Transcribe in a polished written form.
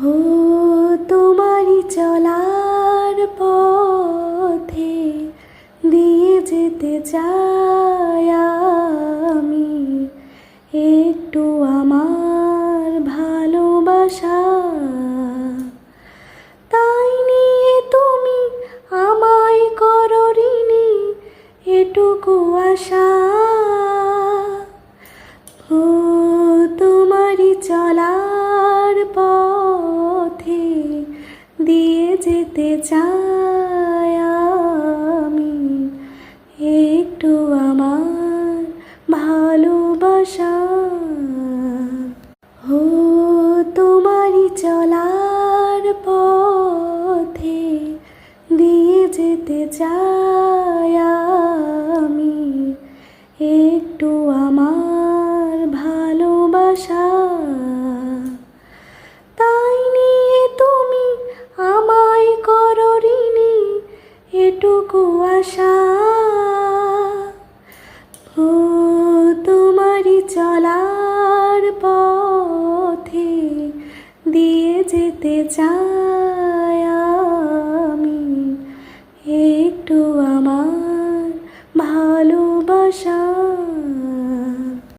हो তোমারি চলার পথে দিয়ে যেতে চাই আমি একটু আমার ভালোবাসা। তাই নিয়ে তুমি আমায় করো ঋণী এটুকু আশা। ও তোমারি চলার পথে দিয়ে যেতে চাই আমি একটু আমার ভালোবাসা। ও তোমারি চলার পথে দিয়ে যেতে চাই আমি একটু আমার ভালোবাসা। তাই নিয়ে তুমি আমায় করো ঋণী এটুকু আশা। ও তোমারি চলার পথে দিয়ে যেতে চাই